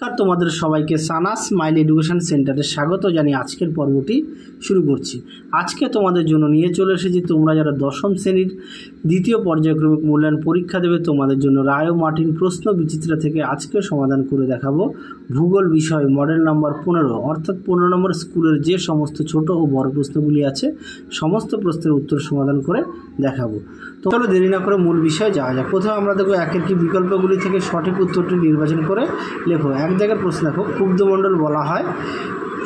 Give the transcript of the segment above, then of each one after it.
তোমাদের সবাইকে Sana's smile education সেন্টারে স্বাগত জানিয়ে আজকের পর্বটি শুরু করছি। আজকে তোমাদের জন্য নিয়ে চলে এসেছি তোমরা যারা দশম শ্রেণীর দ্বিতীয় পর্যায়ক্রমিক মূল্যায়ন পরীক্ষা দেবে তোমাদের জন্য রায় ও মার্টিন প্রশ্ন বিচিত্রা থেকে আজকে সমাধান করে দেখাবো ভূগোল বিষয় মডেল নাম্বার 15 অর্থাৎ 15 নম্বর স্কুলের যে সমস্ত ছোট ও বড় প্রশ্নগুলি আছে সমস্ত প্রশ্নের উত্তর সমাধান করে দেখাবো। তো চলো দেরি না করে মূল বিষয়ে যাওয়া যাক। প্রথমে আমরা দেখব একের কি বিকল্পগুলি থেকে সঠিক উত্তরটি নির্বাচন করে লেখো। এক জায়গার প্রশ্ন দেখো ক্ষুব্ধমণ্ডল বলা হয়,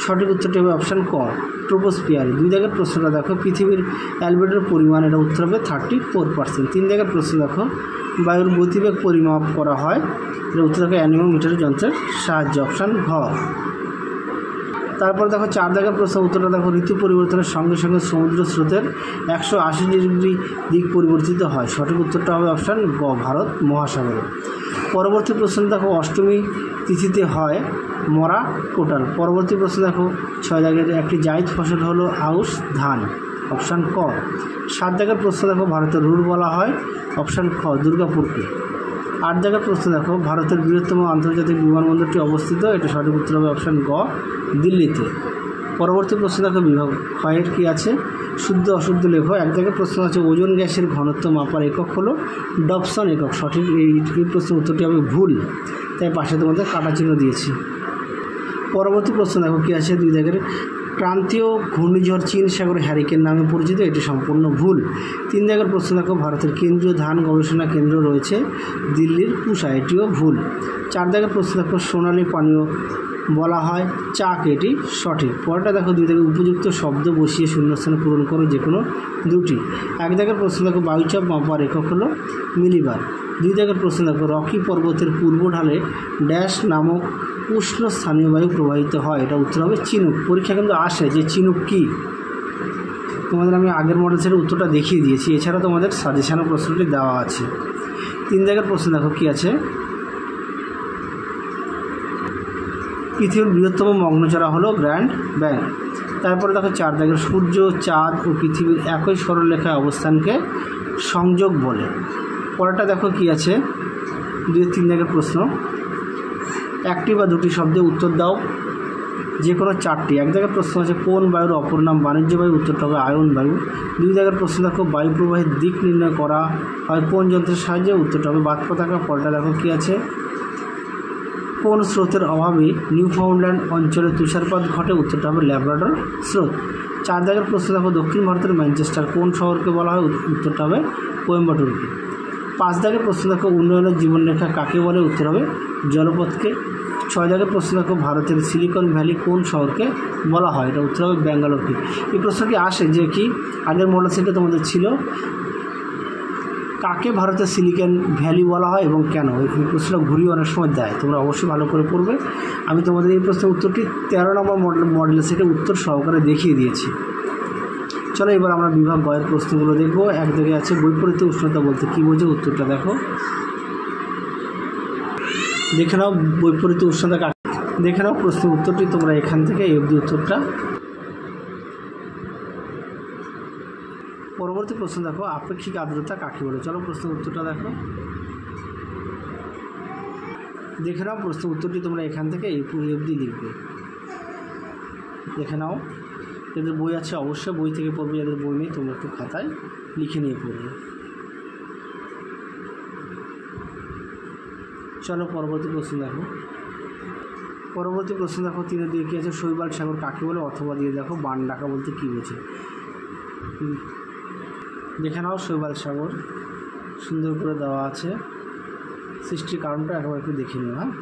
সঠিক উত্তরটি হবে অপশান ক ট্রোপোস্ফিয়ার। দুই জায়গার প্রশ্নটা দেখো পৃথিবীর অ্যালবেডোর পরিমাণ, এটা উত্তর হবে 34%। তিন জায়গার প্রশ্ন দেখো বায়ুর গতিবেগ পরিমাপ করা হয়, এটা উত্তর হবে অ্যানিমোমিটার যন্ত্রের সাহায্যে, অপশান ঘ। তারপর দেখো চার জায়গার প্রশ্ন উত্তরটা দেখো ঋতু পরিবর্তনের সঙ্গে সঙ্গে সমুদ্র স্রোতের 180 ডিগ্রি দিক পরিবর্তিত হয়, সঠিক উত্তরটা হবে অপশান গ ভারত মহাসাগরে। পরবর্তী প্রশ্ন দেখো অষ্টমী তিথিতে হয় মরা কোটাল। পরবর্তী প্রশ্ন দেখো 6 জায়গার একটি জায়দ ফসল হলো আউশ ধান, অপশান ক। 7 জায়গার প্রশ্ন দেখো ভারতের রুট বলা হয়, অপশান খ দুর্গাপুরকে। 8 জায়গার প্রশ্ন দেখো ভারতের বৃহত্তম আন্তর্জাতিক বিমানবন্দরটি অবস্থিত, এটা সঠিক উত্তর হবে অপশান গ দিল্লিতে। পরবর্তী প্রশ্ন দেখো বিভাগ ক্ষয়ের কী আছে, শুদ্ধ অশুদ্ধ লেখো। এক জায়গায় প্রশ্ন আছে ওজোন গ্যাসের ঘনত্ব মাপার একক হলো ডবসন একক, সঠিক এই প্রশ্নের উত্তরটি হবে ভুল, তাই পাশে তোমাদের কাটা চিহ্ন দিয়েছি। পরবর্তী প্রশ্ন দেখো কী আছে, 2 জায়গার ক্রান্তীয় ঘূর্ণিঝড় চীন সাগরে হ্যারিকেন নামে পরিচিত, এটি সম্পূর্ণ ভুল। 3 জায়গার প্রশ্ন দেখো ভারতের কেন্দ্রীয় ধান গবেষণা কেন্দ্র রয়েছে দিল্লির পুসা, এটিও ভুল। 4 জায়গার প্রশ্ন দেখো সোনালী পানীয় বলা হয় চাকে, এটি সঠিক। পরেরটা দেখো 2 জায়গায় উপযুক্ত শব্দ বসিয়ে শূন্যস্থানে পূরণ করো যে কোনো দুটি। 1 জায়গার প্রশ্ন দেখো বায়ুচাপ মাপার একক হলো মিলিবার। 2 জায়গার প্রশ্ন দেখো রকি পর্বতের পূর্ব ঢালে ড্যাশ নামক উষ্ণ স্থানীয় বায়ু প্রবাহিত হয়, এটা উত্তর হবে চিনুক। পরীক্ষা কিন্তু আসে যে চিনুক কী, তোমাদের আমি আগের মডেল সেটের উত্তরটা দেখিয়ে দিয়েছি, এছাড়া তোমাদের সাজেশনের প্রশ্নটি দেওয়া আছে। 3 জায়গার প্রশ্ন দেখো কী আছে, পৃথিবীর বৃহত্তম মগ্নচড়া হলো গ্র্যান্ড ব্যাংক। তারপরে দেখো 4 জায়গার সূর্য চাঁদ ও পৃথিবীর একই সরলরেখায় অবস্থানকে সংযোগ বলে। পরেরটা দেখো কী আছে, 2-3 জায়গার প্রশ্ন একটি বা দুটি শব্দে উত্তর দাও যে কোনো 4টি। 1 জায়গার প্রশ্ন আছে কোন বায়ুর অপর নাম বাণিজ্য বায়ু, উত্তরটা হবে আয়ন বায়ু। 2 জায়গার প্রশ্ন দেখো বায়ু প্রবাহের দিক নির্ণয় করা হয় কোন যন্ত্রের সাহায্যে, উত্তরটা হবে বাত পতাকা। পরেরটা দেখো কী আছে, কোন স্রোতের অভাবে নিউফাউন্ডল্যান্ড অঞ্চলে তুষারপাত ঘটে, উত্তরটা হবে ল্যাব্রাডর স্রোত। 4 জায়গার প্রশ্ন দেখো দক্ষিণ ভারতের ম্যানচেস্টার কোন শহরকে বলা হয়, উত্তরটা হবে কোয়েম্বাটুরকে। 5 জায়গার প্রশ্ন দেখো উন্নয়নের জীবনরেখা কাকে বলে, উত্তর হবে জলপথকে। 6 জায়গার প্রশ্ন দেখো ভারতের সিলিকন ভ্যালি কোন শহরকে বলা হয়, এটা উত্তর হবে ব্যাঙ্গালোরকে। এই প্রশ্নটি আসে যে কি আগের মডেল সেটে তোমাদের ছিল কাকে ভারতের সিলিকন ভ্যালি বলা হয় এবং কেন, এই প্রশ্নটা ঘুরিয়ে অনেক সময় দেয়, তোমরা অবশ্যই ভালো করে পড়বে। আমি তোমাদের এই প্রশ্নের উত্তরটি 13 নম্বর মডেল সেটে উত্তর সহকারে দেখিয়ে দিয়েছি। চলো এবার আমরা বিভাগ গয়ের প্রশ্নগুলো দেখব। এক জায়গায় আছে বৈপরীত্য উষ্ণতা বলতে কী বোঝে, উত্তরটা দেখো, দেখে নাও বৈপরীত্য উষ্ণতা কাকে, দেখে নাও প্রশ্নের উত্তরটি তোমরা এখান থেকে এই অবধি উত্তরটা। পরবর্তী প্রশ্ন দেখো আপেক্ষিক আর্দ্রতা কাকে বলে, চলো প্রশ্নের উত্তরটা দেখো, দেখে নাও প্রশ্নের উত্তরটি তোমরা এখান থেকে এই অবধি লিখবে, দেখে নাও। যাদের বই আছে অবশ্যই বই থেকে পড়বে, যাদের বই নেই তোমরা একটু খাতায় লিখে নিয়ে পড়বে। চলো পরবর্তী প্রশ্ন দেখো। পরবর্তী প্রশ্ন দেখো 3 দিয়ে কী আছে, শৈবাল সাগর কাকে বলে, অথবা দিয়ে দেখো বান ডাকা বলতে কী বোঝে, দেখে নাও। শৈবাল সাগর সুন্দর করে দেওয়া আছে, সৃষ্টির কারণটা একবার একটু দেখে নিও। হ্যাঁ,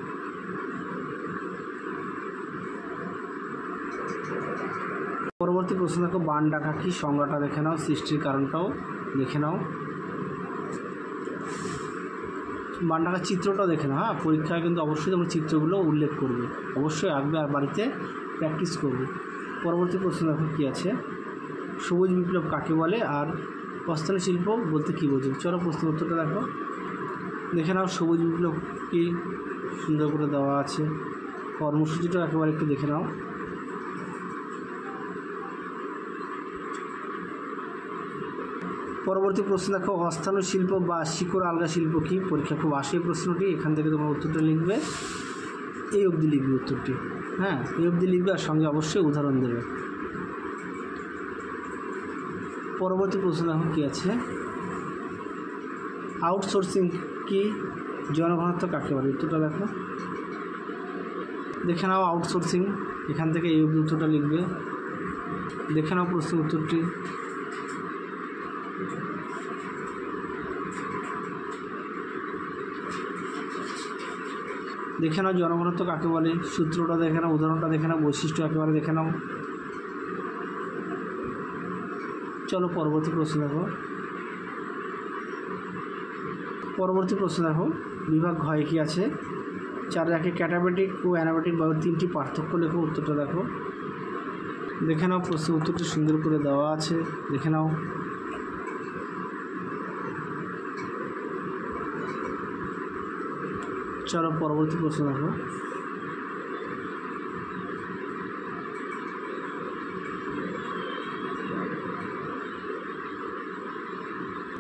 পরবর্তী প্রশ্ন দেখো বান ডাকা কি, সংজ্ঞাটা দেখে নাও, সৃষ্টির কারণটাও দেখে নাও। বান ডাকার চিত্রটাও দেখে নাও। হ্যাঁ, পরীক্ষায় কিন্তু অবশ্যই তোমরা চিত্রগুলো উল্লেখ করবে, অবশ্যই আঁকবে আর বাড়িতে প্র্যাকটিস করবে। পরবর্তী প্রশ্ন দেখো কী আছে, সবুজ বিপ্লব কাকে বলে আর বস্ত্র শিল্প বলতে কী বোঝে, চলো প্রশ্ন উত্তরটা দেখো, দেখে নাও। সবুজ বিপ্লব কি সুন্দর করে দেওয়া আছে, কর্মসূচিটাও একেবারে একটু দেখে নাও। পরবর্তী প্রশ্ন দেখো অস্থানু শিল্প বা শিকড় আলগা শিল্প কি, পরীক্ষা খুব আসে প্রশ্নটি, এখান থেকে তোমরা উত্তরটা লিখবে। এই অবধি লিখবে উত্তরটি। হ্যাঁ, এই অবধি লিখবে আর সঙ্গে অবশ্যই উদাহরণ দেবে। পরবর্তী প্রশ্ন দেখো কী আছে, আউটসোর্সিং কি, জনঘনত্ব কাকে বলে? উত্তরটা দেখো, দেখে নাও আউটসোর্সিং, এখান থেকে এই অবধি উত্তরটা লিখবে। দেখে নাও প্রশ্নের উত্তরটি। দেখে নাও জনঘনত্ব কাকে বলে, সূত্রটা দেখে নাও, উদাহরণটা দেখে নাও, বৈশিষ্ট্য একেবারে দেখে নাও। চলো পরবর্তী প্রশ্ন দেখো। পরবর্তী প্রশ্ন দেখো, বিভাগ ঘয়ে কী আছে, 4 ক্যাটাবেটিক ও অ্যানাবেটিক বা 3টি পার্থক্য লেখো। উত্তরটা দেখো, দেখে নাও প্রশ্নের উত্তরটি সুন্দর করে দেওয়া আছে, দেখে নাও। চলো পরবর্তী প্রশ্ন দেখো।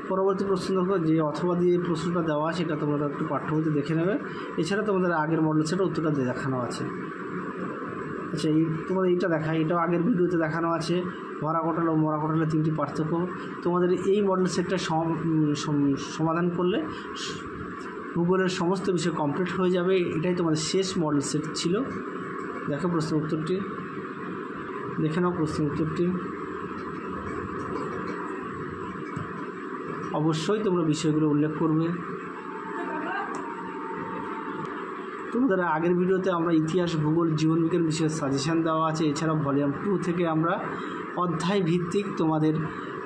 পরবর্তী প্রশ্ন দেখো, যে অথবা দিয়ে প্রশ্নটা দেওয়া আছে এটা তোমরা একটু পাঠ্যবইতে দেখে নেবে। এছাড়া তোমাদের আগের মডেল সেটা উত্তরটা দেখানো আছে। আচ্ছা, এই তোমাদের এইটা দেখায়, এটাও আগের ভিডিওতে দেখানো আছে, ভরা কোটাল ও মরা কোটালের 3টি পার্থক্য। তোমাদের এই মডেল সেটটা সমাধান করলে ভূগোলের সমস্ত বিষয় কমপ্লিট হয়ে যাবে। এটাই তোমাদের শেষ মডেল সেট ছিল। দেখো প্রশ্নের উত্তরটি, দেখে নাও প্রশ্নের উত্তরটি। অবশ্যই তোমরা বিষয়গুলো উল্লেখ করবে। তোমাদের আগের ভিডিওতে আমরা ইতিহাস, ভূগোল, জীবনবিজ্ঞান বিষয়ে সাজেশান দেওয়া আছে। এছাড়াও ভলিউম 2 থেকে আমরা অধ্যায় ভিত্তিক তোমাদের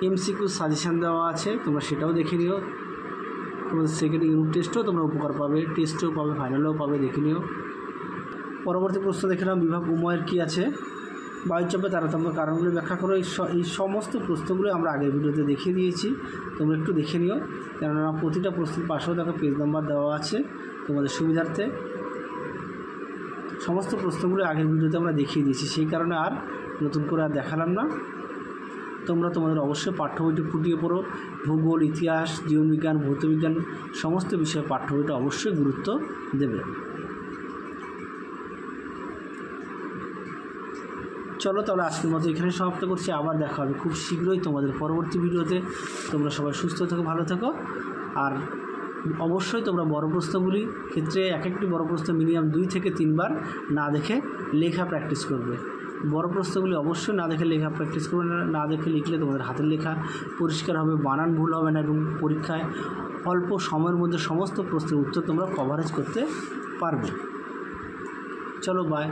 এমসিকিউ সাজেশান দেওয়া আছে, তোমরা সেটাও দেখে নিও। তোমাদের সেকেন্ড ইউনিট টেস্টও তোমরা উপকার পাবে, টেস্টও পাবে, ফাইনালও পাবে, দেখে নিও। পরবর্তী প্রশ্ন দেখে নাও, বিভাগ উময়ের কী আছে, বায়ুচাপে তারতম্য কারণগুলো ব্যাখ্যা করো। এই সমস্ত প্রশ্নগুলো আমরা আগের ভিডিওতে দেখিয়ে দিয়েছি, তোমরা একটু দেখে নিও, কেননা প্রতিটা প্রশ্নের পাশেও দেখো পেজ নাম্বার দেওয়া আছে তোমাদের সুবিধার্থে। সমস্ত প্রশ্নগুলো আগের ভিডিওতে আমরা দেখিয়ে দিয়েছি, সেই কারণে আর নতুন করে আর দেখালাম না। তোমরা তোমাদের অবশ্যই পাঠ্য বইটি ফুটিয়ে পড়ো। ভূগোল, ইতিহাস, জীবনবিজ্ঞান, ভৌতবিজ্ঞান সমস্ত বিষয়ে পাঠ্য বইটা অবশ্যই গুরুত্ব দেবে। চলো তাহলে আজকের মতো এখানে সমাপ্ত করছি। আবার দেখা হবে খুব শীঘ্রই তোমাদের পরবর্তী ভিডিওতে। তোমরা সবাই সুস্থ থেকো, ভালো থেকো। আর অবশ্যই তোমরা বড় প্রশ্নগুলি ক্ষেত্রে একটি বড় প্রশ্ন মিনিমাম 2 থেকে 3 বার না দেখে লেখা প্র্যাকটিস করবে। বড় প্রশ্নগুলি অবশ্যই না দেখে লেখা প্র্যাকটিস করবে। না দেখে লিখলে তোমাদের হাতের লেখা পরিষ্কার হবে, বানান ভুল হবে না, এবং পরীক্ষায় অল্প সময়ের মধ্যে সমস্ত প্রশ্নের উত্তর তোমরা কভারেজ করতে পারবে। চলো বাই।